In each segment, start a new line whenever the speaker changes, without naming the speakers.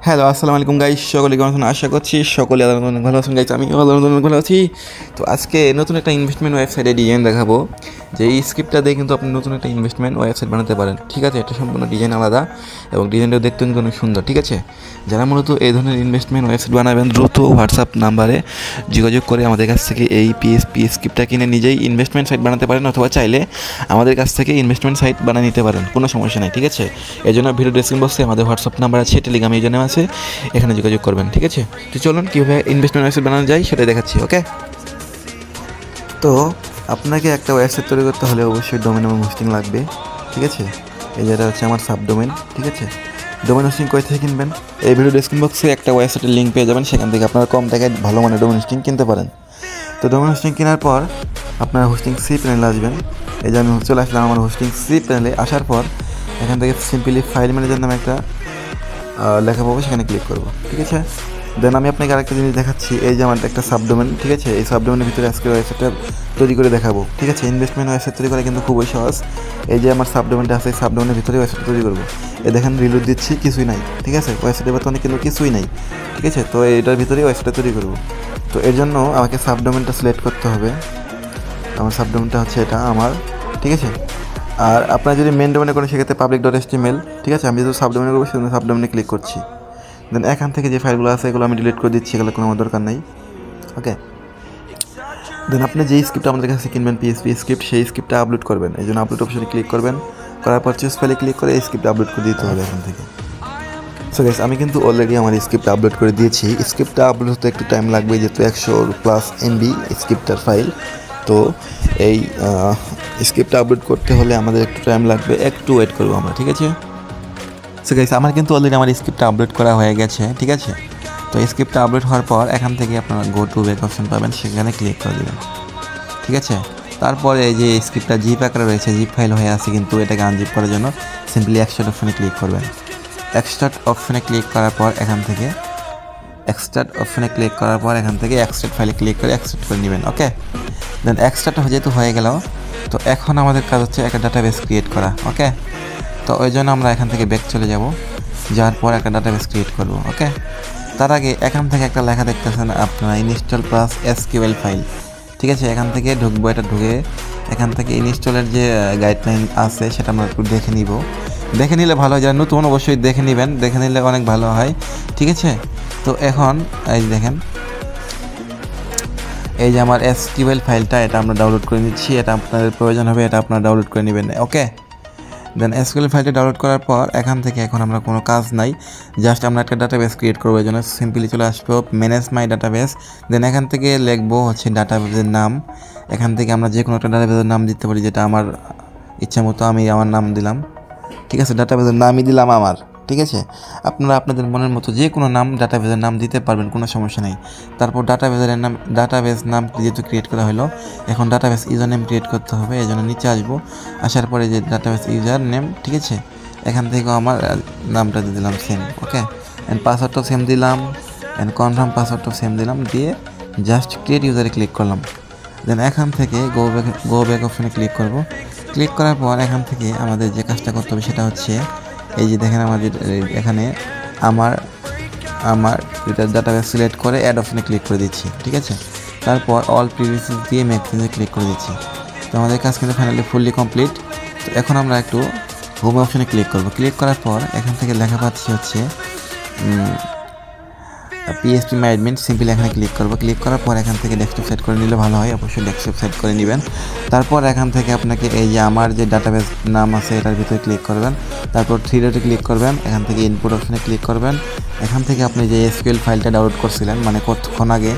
Hello, আসসালামু আলাইকুম guys. সকলে কেমন আছেন? আশা করছি সকলে অনেক ভালো আছেন গাইস। আমি অনেক ভালো আছি। তো আজকে নতুন একটা ইনভেস্টমেন্ট ওয়েবসাইটে ডিজাইন দেখাবো, যে এই স্ক্রিপ্টটা দিয়ে কিন্তু আপনি নতুন একটা ইনভেস্টমেন্ট ওয়েবসাইট বানাতে পারেন। ঠিক আছে, এটা সম্পূর্ণ ডিজাইন আলাদা এবং ডিজাইনটাও দেখতে কিন্তু অনেক সুন্দর। ঠিক আছে, যারা মূলত এই ধরনের ইনভেস্টমেন্ট ওয়েবসাইট বানাবেন, দ্রুত হোয়াটসঅ্যাপ নাম্বারে যোগাযোগ করে আমাদের কাছ থেকে এই পিএসপি স্ক্রিপ্টটা কিনে নিজেই ইনভেস্টমেন্ট সাইট বানাতে পারেন, অথবা চাইলে আমাদের কাছ থেকে ইনভেস্টমেন্ট সাইট বানিয়ে নিতে পারেন, কোনো সমস্যা নেই। ঠিক আছে, এই জন্য ভিডিও ডেসক্রিপশন বক্সে আমাদের হোয়াটসঅ্যাপ নাম্বার আছে, টেলিগ্রাম ইউজার নেম আছে, এখানে যোগাযোগ করবেন। ঠিক আছে, তো চলুন কীভাবে ইনভেস্টমেন্ট ওয়েবসাইট বানানো যায় সেটাই দেখাচ্ছি। ওকে, তো আপনাকে একটা ওয়েবসাইট তৈরি করতে হলে অবশ্যই ডোমেন এবং হোস্টিং লাগবে। ঠিক আছে, এই যেটা হচ্ছে আমার সাবডোমেন। ঠিক আছে, ডোমেন হোস্টিং কই থেকে কিনবেন? এই ভিডিও ডেসক্রিপশন বক্সে একটা ওয়েবসাইটের লিঙ্ক পেয়ে যাবেন, সেখান থেকে আপনারা কম টাকায় ভালো মানের ডোমেন হোস্টিং কিনতে পারেন। তো ডোমেন হোস্টিং কেনার পর আপনার হোস্টিং সি প্যানেলে আসবেন। এই যে আমি চলে আসলাম আমার হোস্টিং সি প্যানেলে। আসার পর এখান থেকে সিম্পলি ফাইল ম্যানেজার নামে একটা লেখা পাবো, সেখানে ক্লিক করব। ঠিক আছে, দেন আমি আপনাকে আরেকটা জিনিস দেখাচ্ছি। এই যে আমার একটা সাবডোমেন, ঠিক আছে, এই সাবডোমেনের ভিতরে আজকে ওয়েবসাইটটা তৈরি করে দেখাবো। ঠিক আছে, ইনভেস্টমেন্ট ওয়েবসাইট তৈরি করা কিন্তু খুবই সহজ। এই যে আমার সাবডোমেনটা আছে, এই সাবডোমেনের ভিতরে ওয়েবসাইট তৈরি করবো। এই দেখেন রিলোড দিচ্ছি, কিছুই নাই। ঠিক আছে, ওয়েবসাইটের বর্তমানে কিন্তু কিছুই নাই। ঠিক আছে, তো এটার ভিতরেই ওয়েবসাইটটা তৈরি করবো। তো এর জন্য আমাকে সাবডোমেনটা সিলেক্ট করতে হবে। আমার সাবডোমেনটা হচ্ছে এটা আমার। ঠিক আছে, আর আপনার যদি মেন ডোমেনে করেন সেক্ষেত্রে public.html। ঠিক আছে, আমি যেহেতু সাবডোমেনে করবো সেজন্য সাবডোমেনে ক্লিক করছি। দেন এখান থেকে যে ফাইলগুলো আছে এগুলো আমি ডিলিট করে দিচ্ছি, এগুলো কোনো আমার দরকার নেই। ওকে, দেন আপনি যেই স্ক্রিপ্ট আমাদের কাছে কিনবেন পিএসপি স্ক্রিপ্ট, সেই স্ক্রিপ্টটা আপলোড করবেন। এই জন্য আপলোড অপশনে ক্লিক করবেন, করার পর চুজ ফাইলে ক্লিক করে এই স্ক্রিপ্ট আপলোড করে দিতে হবে এখান থেকে। সো গাইস, আমি কিন্তু অলরেডি আমার স্ক্রিপ্ট আপলোড করে দিয়েছি। স্ক্রিপ্টটা আপলোড হতে একটু টাইম লাগবে, যেহেতু 100+ MB স্ক্রিপ্টার ফাইল। তো এই স্ক্রিপ্টটা আপলোড করতে হলে আমাদের একটু টাইম লাগবে, একটু ওয়েট করবো আমরা। ঠিক আছে, সো গাইস, আমার কিন্তু অলরেডি আমার স্ক্রিপ্টটা আপলোড করা হয়ে গেছে। ঠিক আছে, তো স্ক্রিপ্টটা আপলোড হওয়ার পর এখান থেকে আপনারা গো টু ব্যাক অপশন পাবেন, সেখানে ক্লিক করে দেবেন। ঠিক আছে, তারপরে এই যে স্ক্রিপ্টটা জিপ আকারে রয়েছে, জিপ ফাইল হয়ে আছে, কিন্তু এটাকে আনজিপ করার জন্য সিম্পলি এক্সট্রাক্ট অপশনে ক্লিক করবেন। এক্সট্রাক্ট অপশনে ক্লিক করার পর এখান থেকে এক্সট্রাক্ট ফাইলে ক্লিক করে এক্সট্রাক্ট করে নেবেন। ওকে, দেন এক্সট্রাক্ট যেহেতু হয়ে গেল, তো এখন আমাদের কাজ হচ্ছে একটা ডাটাবেস ক্রিয়েট করা। ওকে, তো ওই জন্য আমরা এখান থেকে ব্যাক চলে যাব, যাওয়ার পর একটা ডাটাবেস ক্রিয়েট করব। ওকে, তার আগে এখান থেকে একটা লেখা দেখতেছেন আপনারা, ইনস্টল প্লাস এসকিউএল ফাইল। ঠিক আছে, এখান থেকে ঢুকবো, এটা ঢুকে এখান থেকে ইনস্টলের যে গাইডলাইন আছে সেটা আমরা একটু দেখে নিব। দেখে নিলে ভালো হয়, যারা নতুন অবশ্যই দেখে নেবেন, দেখে নিলে অনেক ভালো হয়। ঠিক আছে, তো এখন এই দেখেন, এই যে আমার এসকিউএল ফাইলটা, এটা আমরা ডাউনলোড করে নিচ্ছি। এটা আপনাদের প্রয়োজন হবে, এটা আপনারা ডাউনলোড করে নেবেন। ওকে, দেন এসকিউএল ফাইলটা ডাউনলোড করার পর এখান থেকে এখন আমরা কোনো কাজ নাই, জাস্ট আমরা একটা ডাটাবেস ক্রিয়েট করবো। এই জন্য সিম্পলি চলে আসবো ম্যানেজ মাই ডাটাবেস। দেন এখান থেকে লিখবো হচ্ছে ডাটাবেসের নাম। এখান থেকে আমরা যে কোনো একটা ডাটাবেসের নাম দিতে পারি, যেটা আমার ইচ্ছা মতো আমি আমার নাম দিলাম। ঠিক আছে, ডাটাবেসের নামই দিলাম আমার। ঠিক আছে, আপনারা আপনাদের মনের মতো যে কোনো নাম ডাটাবেসের নাম দিতে পারবেন, কোনো সমস্যা নেই। তারপর ডাটাবেস নাম যেহেতু ক্রিয়েট করা হলো, এখন ডাটাবেস ইউজার নেম ক্রিয়েট করতে হবে। এই জন্য নিচে আসবো, আসার পরে যে ডাটাবেস ইউজার নেম, ঠিক আছে, এখান থেকেও আমার নামটা দিয়ে দিলাম সেম। ওকে, অ্যান্ড পাসওয়ার্ডটাও সেম দিলাম, অ্যান্ড কনফার্ম পাসওয়ার্ডটাও সেম দিলাম, দিয়ে জাস্ট ক্রিয়েট ইউজারে ক্লিক করলাম। দেন এখান থেকে গো ব্যাক অপশনে ক্লিক করব। ক্লিক করার পর এখান থেকে আমাদের যে কাজটা করতে হবে সেটা হচ্ছে, এই যে দেখেন আমাদের এখানে আমার ডাটাবেস সিলেক্ট করে অ্যাড অপশনে ক্লিক করে দিচ্ছি। ঠিক আছে, তারপর অল প্রিভিয়াস দিয়ে মেক চেঞ্জে ক্লিক করে দিচ্ছি। তো আমাদের কাজ কিন্তু ফাইনালি ফুললি কমপ্লিট। তো এখন আমরা একটু হোম অপশনে ক্লিক করব। ক্লিক করার পর এখান থেকে লেখা পাচ্ছি হচ্ছে পিএসপি মাই অ্যাডমিন, সিম্পলি এখানে ক্লিক করবো। ক্লিক করার পর এখান থেকে ডেস্কটপ সেট করে নিলে ভালো হয়, অবশ্যই ডেস্কটপ সেট করে নেবেন। তারপর এখান থেকে আপনাকে এই যে আমার যে ডাটাবেস নাম আছে এটার ভিতরে ক্লিক করবেন, তারপর 3 ডটে ক্লিক করবেন, এখান থেকে ইনপুট অপশনে ক্লিক করবেন। এখান থেকে আপনি যে এসকিউএল ফাইলটা ডাউনলোড করছিলেন, মানে কতক্ষণ আগে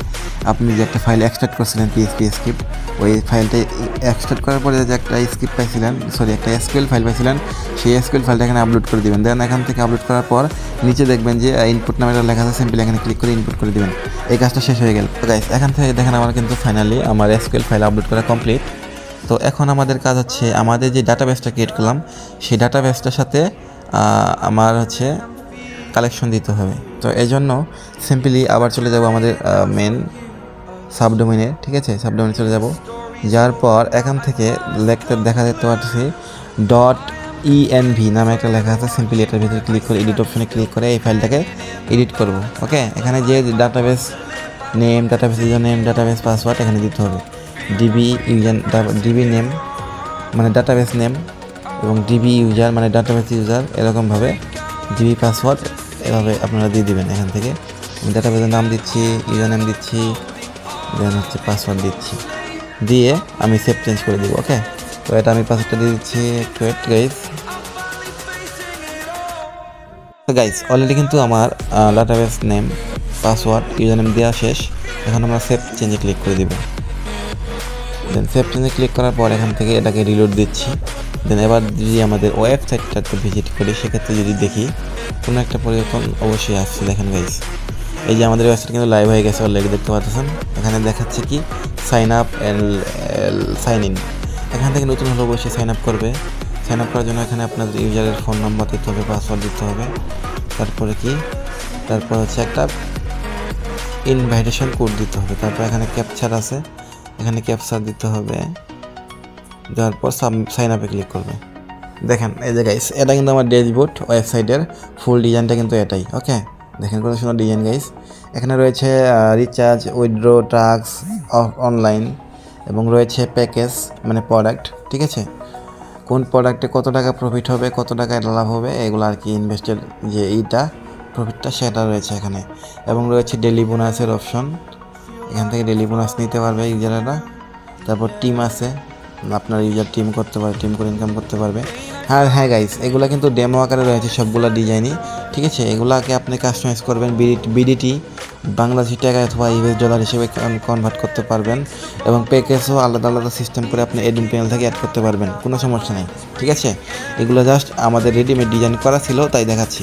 আপনি যে একটা ফাইল এক্সট্রাক্ট করছিলেন পিএসপি স্ক্রিপ্ট, ওই ফাইলটা এক্সট্রাক্ট করার পরে যে একটা স্ক্রিপ্ট পাইছিলেন, একটা এসকিউএল ফাইল পাইছিলেন, সেই এসকিউএল ফাইলটা এখানে আপলোড করে দেবেন। দেন এখান থেকে আপলোড করার পর নিচে দেখবেন যে ইনপুট নামে একটা লেখা আছে, সিম্পলি এখানে ক্লিক করে ইনপুট করে দেবেন। এই কাজটা শেষ হয়ে গেল। তো গাইস, এখান থেকে দেখেন আমার কিন্তু ফাইনালি আমার এসকিউএল ফাইল আপলোড করা কমপ্লিট। তো এখন আমাদের কাজ হচ্ছে, আমাদের যে ডাটাবেসটা ক্রিয়েট করলাম সেই ডাটাবেসটার সাথে আমার হচ্ছে কালেকশন দিতে হবে। তো এই জন্য সিম্পলি আবার চলে যাব আমাদের মেন সাবডোমেনে। ঠিক আছে, সাবডোমেনে চলে যাব, যাওয়ার পর এখান থেকে দেখা দেখতে পাচ্ছি env নামে একটা লেখা আছে, সিম্পলি এটার ভিতরে ক্লিক করে এডিট অপশনে ক্লিক করে এই ফাইলটাকে এডিট করব। ওকে, এখানে যে database name, database user name, database password এখানে দিতে হবে। ডিবি নেম মানে ডাটাবেস নেম এবং ডিবি ইউজার মানে ডাটাবেস ইউজার, এরকমভাবে ডিবি পাসওয়ার্ড এভাবে আপনারা দিয়ে দিবেন। এখান থেকে ডাটাবেসের নাম দিচ্ছি, ইউজার নেম দিচ্ছি, দেন হচ্ছে পাসওয়ার্ড দিচ্ছি, দিয়ে আমি সেভ চেঞ্জ করে দিব। ওকে, তো এটা আমি পাসওয়ার্ডটা দিয়ে দিচ্ছি। ওয়েট গাইস, তো গাইস অলরেডি কিন্তু আমার database name, password, user name দেওয়া শেষ। এখন আমরা সেভ চেঞ্জে ক্লিক করে দিব। দেন সেভ চেঞ্জে ক্লিক করার পর এখান থেকে এটাকে রিলোড দিচ্ছি। দেন এবার যদি আমাদের ওয়েবসাইটটাতে ভিজিট করি, সেক্ষেত্রে যদি দেখি কোনো একটা পরিবর্তন অবশ্যই আসছে। দেখেন গাইস, এই যে আমাদের ওয়েবসাইট কিন্তু লাইভ হয়ে গেছে অলরেডি, দেখতে পাচ্ছেন। এখানে দেখাচ্ছে কি sign up and sign in. এখান থেকে নতুন হলে অবশ্যই সাইন আপ করবে। সাইন আপ করার জন্য এখানে আপনাদের ইউজারের ফোন নাম্বার দিতে হবে, পাসওয়ার্ড দিতে হবে, তারপরে হচ্ছে একটা ইনভাইটেশন কোড দিতে হবে, তারপর এখানে ক্যাপচার আছে, এখানে ক্যাপচার দিতে হবে, দেওয়ার পর সাইন আপে ক্লিক করবে। দেখেন এই যে গাইস, এটা কিন্তু আমার ড্যাশবোর্ড ওয়েবসাইটের ফুল ডিজাইনটা কিন্তু এটাই। ওকে, দেখেন কত সুন্দর ডিজাইন গাইস। এখানে রয়েছে রিচার্জ, উইথড্র, টাস্ক, অনলাইন এবং রয়েছে প্যাকেজ মানে প্রোডাক্ট। ঠিক আছে, কোন প্রোডাক্টে কত টাকা প্রফিট হবে, কত টাকা লাভ হবে, এগুলো আর কি ইনভেস্টের যে এইটা প্রফিটটা সেটা রয়েছে এখানে। এবং রয়েছে ডেলি বোনাসের অপশন, এখান থেকে ডেলি বোনাস নিতে পারবে ইউজাররা। তারপর টিম আছে, আপনার ইউজার টিম করতে পারবে, টিম করে ইনকাম করতে পারবে। হ্যাঁ গাইস, এগুলো কিন্তু ডেমো আকারে রয়েছে সবগুলো ডিজাইনই। ঠিক আছে, এগুলাকে আপনি কাস্টমাইজ করবেন, বিডিটি বাংলাদেশি টাকা অথবা ইউএস ডলার হিসেবে কনভার্ট করতে পারবেন। এবং প্যাকেজও আলাদা আলাদা সিস্টেম করে আপনি এডমিন প্যানেল থেকে অ্যাড করতে পারবেন, কোনো সমস্যা নেই। ঠিক আছে, এগুলো জাস্ট আমাদের রেডিমেড ডিজাইন করা ছিল তাই দেখাচ্ছি।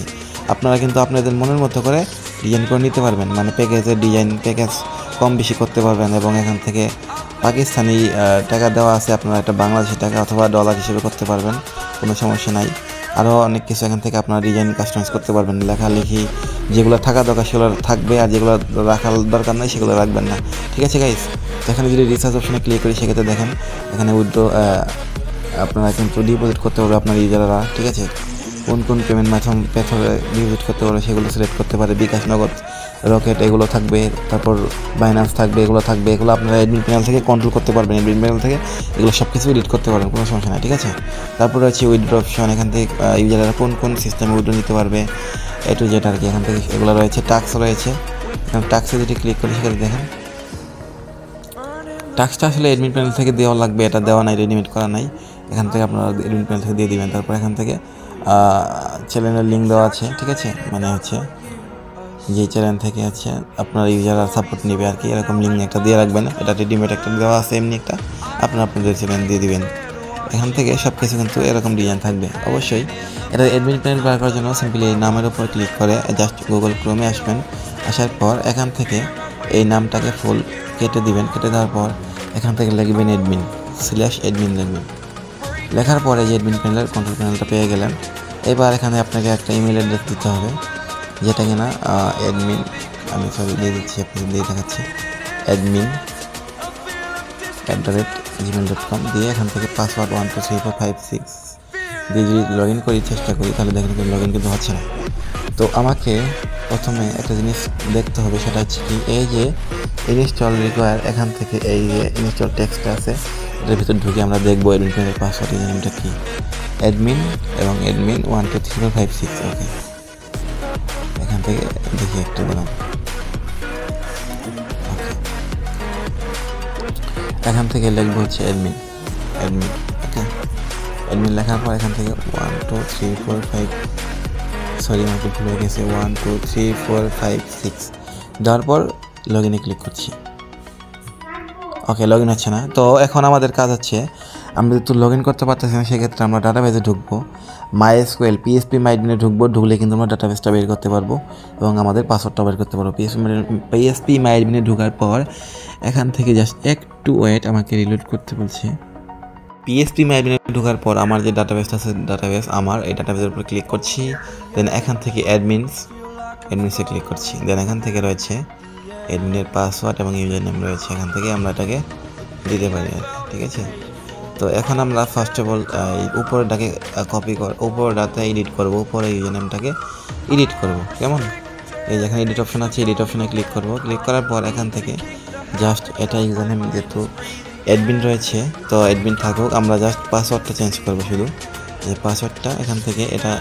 আপনারা কিন্তু আপনাদের মনের মতো করে ডিজাইন করে নিতে পারবেন, মানে প্যাকেজের ডিজাইন প্যাকেজ কম বেশি করতে পারবেন। এবং এখান থেকে পাকিস্তানি টাকা দেওয়া আছে, আপনারা একটা বাংলাদেশি টাকা অথবা ডলার হিসেবে করতে পারবেন, কোনো সমস্যা নাই। আরও অনেক কিছু এখান থেকে আপনারা ডিজাইন কাস্টমাইজ করতে পারবেন। লেখালেখি যেগুলো থাকা দরকার সেগুলো থাকবে, আর যেগুলো রাখার দরকার নেই সেগুলো রাখবেন না। ঠিক আছে গাইস, এখানে যদি রিচার্জ অপশনে ক্লিক করি, সেক্ষেত্রে দেখেন এখানে উইথড্র আপনারা কিন্তু ডিপোজিট করতে পারবে আপনার ইউজাররা। ঠিক আছে, কোন কোন পেমেন্ট মেথডে ডিপোজিট করতে পারবে সেগুলো সিলেক্ট করতে পারে, বিকাশ, নগদ, রকেট এগুলো থাকবে, তারপর বাইন্যান্স থাকবে, এগুলো থাকবে। এগুলো আপনারা অ্যাডমিন প্যানেল থেকে কন্ট্রোল করতে পারবেন, অ্যাডমিন প্যানেল থেকে এগুলো সব কিছু এডিট করতে পারবেন, কোনো সমস্যা নেই। ঠিক আছে, তারপর রয়েছে উইথড্র অপশন, এখান থেকে ইউজাররা কোন কোন সিস্টেমে উইথড্র নিতে পারবে এ টু জেড আর কি। এখান থেকে এগুলো রয়েছে, টাস্ক রয়েছে, এখানে টাস্কে যদি ক্লিক করি সেক্ষেত্রে দেখেন টাস্কটা আসলে অ্যাডমিন প্যানেল থেকে দেওয়া লাগবে, এটা দেওয়া নাই, রেডিমেড করা নাই। এখান থেকে আপনারা অ্যাডমিন প্যানেল থেকে দিয়ে দিবেন। তারপর এখান থেকে চ্যানেলের লিঙ্ক দেওয়া আছে। ঠিক আছে, মানে হচ্ছে যে চ্যানেল থেকে আছে আপনার ইউজাররা সাপোর্ট নেবে আর কি, এরকম লিঙ্ক একটা দিয়ে রাখবেন। এটা রেডিমেড একটা দেওয়া আছে, এমনি একটা আপনাদের চ্যানেল দিয়ে দিবেন। এখান থেকে সব কিছু কিন্তু এরকম ডিজাইন থাকবে। অবশ্যই এটা অ্যাডমিন প্যানেল বার করার জন্য সিম্পলি এই নামের উপর ক্লিক করে জাস্ট গুগল ক্রোমে আসবেন। আসার পর এখান থেকে এই নামটাকে ফুল কেটে দিবেন। কেটে দেওয়ার পর এখান থেকে লিখবেন admin লিখবেন। লেখার পরে যে অ্যাডমিন প্যানেলের কন্ট্রোল প্যানেলটা পেয়ে গেলেন। এবার এখানে আপনাকে একটা ইমেল অ্যাড্রেস দিতে হবে, যেটা কিনা অ্যাডমিন, আমি সরি দিয়ে দিচ্ছি, আপনাদের দিয়ে দেখাচ্ছি, admin@gmail.com দিয়ে এখান থেকে পাসওয়ার্ড 123456 দিয়ে যদি লগ ইন করি, চেষ্টা করি, তাহলে দেখেন লগ ইন কিন্তু হচ্ছে না। তো আমাকে প্রথমে একটা জিনিস দেখতে হবে, সেটা হচ্ছে কি এই যে ইনস্টল রিকোয়ার, এখান থেকে এই যে ইনস্টল টেক্সটটা আছে এটার ভিতর ঢুকে আমরা দেখবো অ্যাডমিন প্যানেলের পাসওয়ার্ড ইউজারনেমটা কি, অ্যাডমিন এবং অ্যাডমিন 123456। ওকে, এখান থেকে দেখি একটা বললাম। এখান থেকে লিখবো হচ্ছে অ্যাডমিন। ওকে, অ্যাডমিন লেখার পর এখান থেকে 1 2 3 4 5 সরি আমাকে ভুল হয়ে গেছে 1 2 3 4 5 6 দেওয়ার পর লগ ইনে ক্লিক করছি। ওকে, লগ ইন হচ্ছে না। তো এখন আমাদের কাজ হচ্ছে, আমরা যেহেতু লগ ইন করতে পারতেছি না, সেক্ষেত্রে আমরা ডাটাবেসে ঢুকবো, MySQL PHP মাইডমিনে ঢুকবো। ঢুকলে কিন্তু আমরা ডাটাবেসটা বের করতে পারবো এবং আমাদের পাসওয়ার্ডটা বের করতে পারবো। PHP মাইডমিনে ঢোকার পর এখান থেকে জাস্ট একটু ওয়েট, আমাকে রিলোড করতে বলছে। PHP মাইডমিনে ঢোকার পর আমার যে ডাটাবেসটা আছে, এই ডাটাবেসের উপর ক্লিক করছি। দেন এখান থেকে অ্যাডমিনসে ক্লিক করছি। দেন এখান থেকে রয়েছে অ্যাডমিনের পাসওয়ার্ড এবং ইউজার নেম রয়েছে, এখান থেকে আমরা এটাকে দিতে পারি আর কি। ঠিক আছে, তো এখন আমরা ফার্স্ট অফ অল উপরেরটাকে কপি উপরেরটাতে এডিট করব, উপরে ইউজার নেমটাকে এডিট করব। কেমন, এই যে এখানে এডিট অপশন আছে, এডিট অপশনে ক্লিক করব। ক্লিক করার পর এখান থেকে জাস্ট এটা ইউজার নেম, যেহেতু অ্যাডমিন রয়েছে তো অ্যাডমিন থাকুক, আমরা জাস্ট পাসওয়ার্ডটা চেঞ্জ করব। শুধু যে পাসওয়ার্ডটা এখান থেকে এটা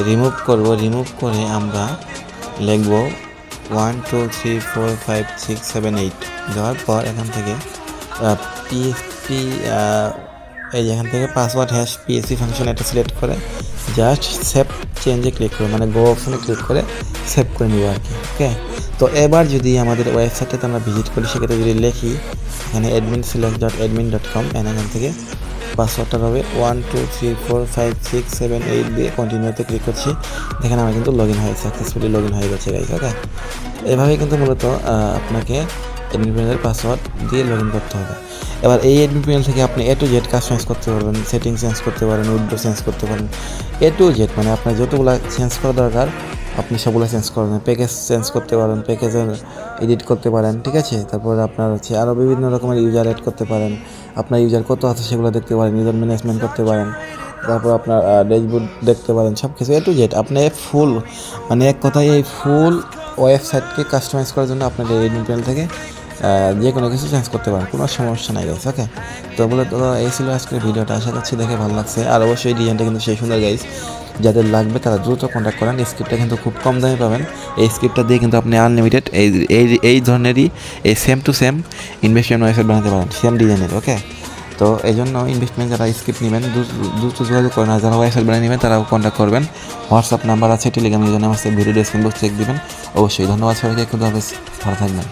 রিমুভ করব। রিমুভ করে আমরা লিখব 1 2 3 4 5 6 7 8 দেওয়ার পর এখান থেকে পিএসপি এই যে এখান থেকে পাসওয়ার্ড হ্যাশ পিএসপি ফাংশন এটা সিলেক্ট করে জাস্ট সেভ চেঞ্জে ক্লিক করবো, মানে গো অপশনে ক্লিক করে সেভ করে নিব আর কি। ওকে, তো এবার যদি আমাদের ওয়েবসাইটটাতে আমরা ভিজিট করি, সেক্ষেত্রে যদি লিখি এখানে admin/admin.com, এখান থেকে পাসওয়ার্ডটা হবে 1 2 3 4 5 6 7 8 দিয়ে কন্টিনিউতে ক্লিক করছি। দেখেন আমার কিন্তু লগ ইন হয়ে সাকসেসফুলি লগ ইন হয়ে গেছে গাইস। ওকে, এভাবেই কিন্তু মূলত আপনাকে অ্যাডমিন প্যানেলের পাসওয়ার্ড দিয়ে লগ ইন করতে হবে। এবার এই অ্যাডমিন প্যানেল থেকে আপনি A to Z কাস্টমাইজ করতে পারবেন, সেটিংস চেঞ্জ করতে পারেন, উইন্ডো চেঞ্জ করতে পারেন, A to Z, মানে আপনার যতগুলো চেঞ্জ করা দরকার আপনি সবগুলো চেঞ্জ করবেন। প্যাকেজ চেঞ্জ করতে পারেন, প্যাকেজের এডিট করতে পারেন, ঠিক আছে। তারপর আপনার হচ্ছে আরও বিভিন্ন রকমের ইউজার অ্যাড করতে পারেন, আপনার ইউজার কত আছে সেগুলো দেখতে পারেন, ইউজার ম্যানেজমেন্ট করতে পারেন, তারপর আপনার ড্যাশবোর্ড দেখতে পারেন, সব কিছু A to Z। আপনি ফুল, মানে এক কথায় এই ফুল ওয়েবসাইটকে কাস্টমাইজ করার জন্য আপনার এই অ্যাডমিন প্যানেল থেকে যে কোনো কিছু চেঞ্জ করতে পারেন, কোনো সমস্যা নাই গাইস। ওকে, তো বলে তো এই ছিল আজকের ভিডিওটা, আশা করছি দেখে ভালো লাগছে। আর অবশ্যই ডিজাইনটা কিন্তু সেই সুন্দর গাইস, যাদের লাগবে তারা দ্রুত কন্ট্যাক্ট করেন। এই স্ক্রিপ্টটা কিন্তু খুব কম দামে পাবেন। এই স্ক্রিপ্টটা দিয়ে কিন্তু আপনি আনলিমিটেড এই ধরনেরই এই same to same investment website বানাতে পারেন, সেম ডিজাইনের। ওকে, তো এই জন্য ইনভেস্টমেন্ট যারা স্ক্রিপ্ট নেবেন দ্রুত যোগাযোগ করেন, আর যারা ওয়েবসাইট বানিয়ে নেবেন তারাও কন্ট্যাক্ট করবেন। হোয়াটসঅ্যাপ নাম্বার আছে, টেলিগ্রাম ইউজার নাম আছে, ভিডিও ডেসক্রিপশন বক্সে লিখ দিবেন। অবশ্যই ধন্যবাদ সবাইকে, খুদা হাফেজ, ভালো থাকবেন।